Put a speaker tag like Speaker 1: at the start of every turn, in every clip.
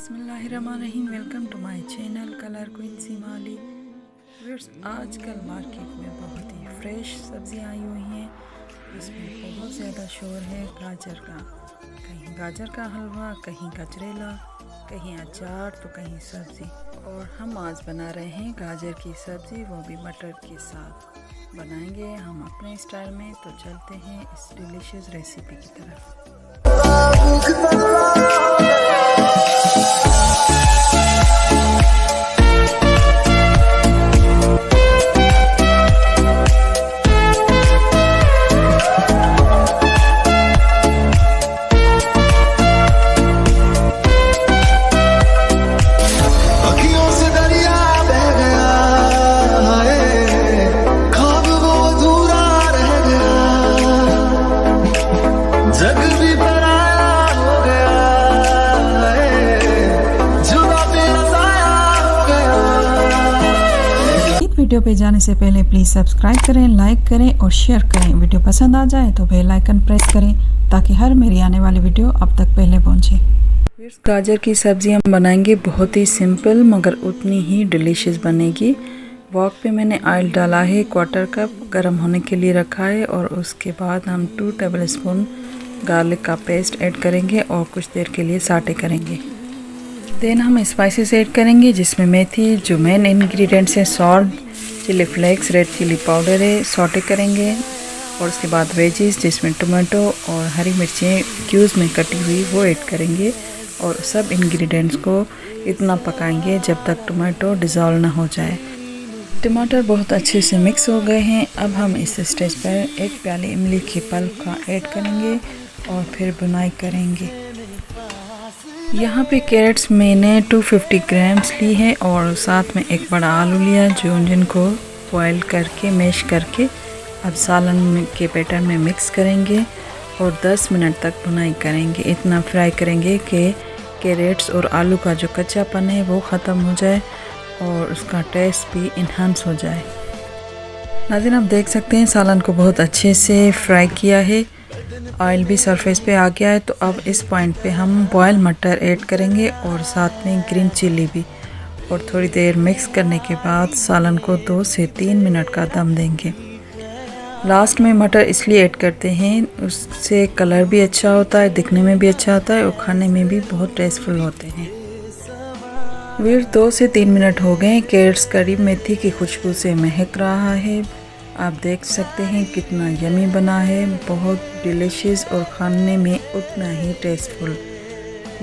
Speaker 1: बिस्मिल्लाहिर्रहमानिर्रहीम। Welcome to my channel colour queen Seema Ali. Viewers, आजकल market में बहुत ही फ्रेश सब्जियां आई हुई हैं जिसमें बहुत ज़्यादा शोर है गाजर का। कहीं गाजर का हलवा, कहीं गजरेला, कहीं अचार तो कहीं सब्ज़ी। और हम आज बना रहे हैं गाजर की सब्ज़ी, वो भी मटर के साथ। बनाएंगे हम अपने स्टाइल में, तो चलते हैं इस डिलीशियस रेसिपी की तरफ। वीडियो पे जाने से पहले प्लीज़ सब्सक्राइब करें, लाइक करें और शेयर करें। वीडियो पसंद आ जाए तो बेल आइकन प्रेस करें ताकि हर मेरी आने वाली वीडियो आप तक पहले पहुंचे। गाजर की सब्ज़ी हम बनाएंगे बहुत ही सिंपल मगर उतनी ही डिलीशियस बनेगी। वॉक पे मैंने ऑयल डाला है, 1/4 कप गर्म होने के लिए रखा है। और उसके बाद हम 2 टेबलस्पून गार्लिक का पेस्ट ऐड करेंगे और कुछ देर के लिए साटे करेंगे। देन हम स्पाइसेस ऐड करेंगे जिसमें मेथी, जो मेन इंग्रेडिएंट्स है, salt, chilli flakes, red chilli powder है, सॉटे करेंगे। और उसके बाद वेजीज जिसमें टमाटो और हरी मिर्चें क्यूब्स में कटी हुई वो ऐड करेंगे। और सब इंग्रेडिएंट्स को इतना पकाएंगे जब तक टमाटो डिज़ोल्व ना हो जाए। टमाटर बहुत अच्छे से मिक्स हो गए हैं। अब हम इस स्टेज पर 1 प्याली इमली के पल्प का ऐड करेंगे और फिर बुनाई करेंगे। यहाँ पे कैरेट्स मैंने 250 ग्राम्स ली है और साथ में एक बड़ा आलू लिया जिनको बॉयल करके मैश करके अब सालन के बैटर में मिक्स करेंगे और 10 मिनट तक बुनाई करेंगे। इतना फ्राई करेंगे कि कैरेट्स और आलू का जो कच्चापन है वो ख़त्म हो जाए और उसका टेस्ट भी इन्हांस हो जाए। नाज़रीन, आप देख सकते हैं सालन को बहुत अच्छे से फ्राई किया है, ऑयल भी सरफेस पे आ गया है। तो अब इस पॉइंट पे हम बॉयल मटर ऐड करेंगे और साथ में ग्रीन चिली भी। और थोड़ी देर मिक्स करने के बाद सालन को 2 से 3 मिनट का दम देंगे। लास्ट में मटर इसलिए ऐड करते हैं, उससे कलर भी अच्छा होता है, दिखने में भी अच्छा होता है और खाने में भी बहुत टेस्टफुल होते हैं। फिर 2 से 3 मिनट हो गए, कैरेट्स करी मेथी की खुशबू से महक रहा है। आप देख सकते हैं कितना यमी बना है, बहुत डिलीशियस और खाने में उतना ही टेस्टफुल।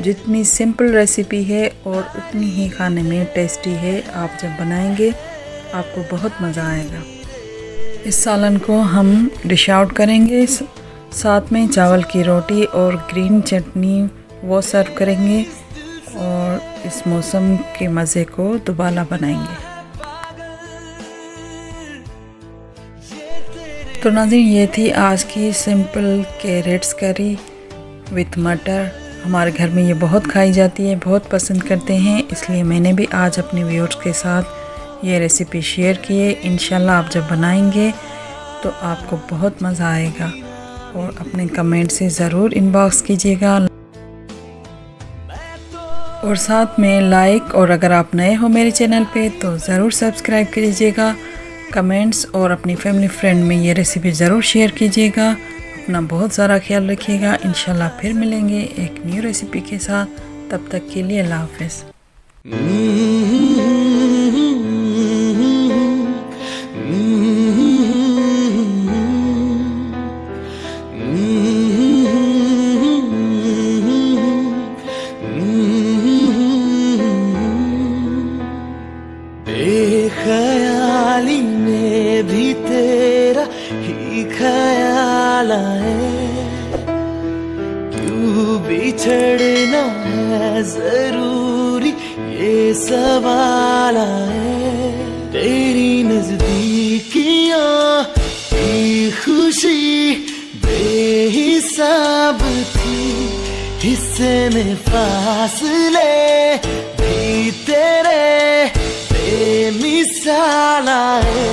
Speaker 1: जितनी सिंपल रेसिपी है और उतनी ही खाने में टेस्टी है। आप जब बनाएंगे आपको बहुत मज़ा आएगा। इस सालन को हम डिश आउट करेंगे, साथ में चावल की रोटी और ग्रीन चटनी वो सर्व करेंगे और इस मौसम के मज़े को दोबारा बनाएंगे। तो नाज़रीन, ये थी आज की सिंपल कैरेट्स करी विथ मटर। हमारे घर में ये बहुत खाई जाती है, बहुत पसंद करते हैं, इसलिए मैंने भी आज अपने व्यूअर्स के साथ ये रेसिपी शेयर की है। इंशाल्लाह आप जब बनाएंगे तो आपको बहुत मज़ा आएगा। और अपने कमेंट से ज़रूर इनबॉक्स कीजिएगा और साथ में लाइक, और अगर आप नए हो मेरे चैनल पे तो ज़रूर सब्सक्राइब कीजिएगा। कमेंट्स और अपनी फैमिली फ्रेंड में ये रेसिपी ज़रूर शेयर कीजिएगा। अपना बहुत सारा ख्याल रखिएगा। इंशाल्लाह फिर मिलेंगे एक न्यू रेसिपी के साथ। तब तक के लिए अल्लाह हाफ़िज़।
Speaker 2: ख्याली में भी तेरा ही ख्याल आए, क्यों बिछड़ना है जरूरी ये सवाल आए। तेरी नजदीकियां की खुशी बेहिसाब थी, हिस्से में फासले भी तेरे बेमिसाल आए।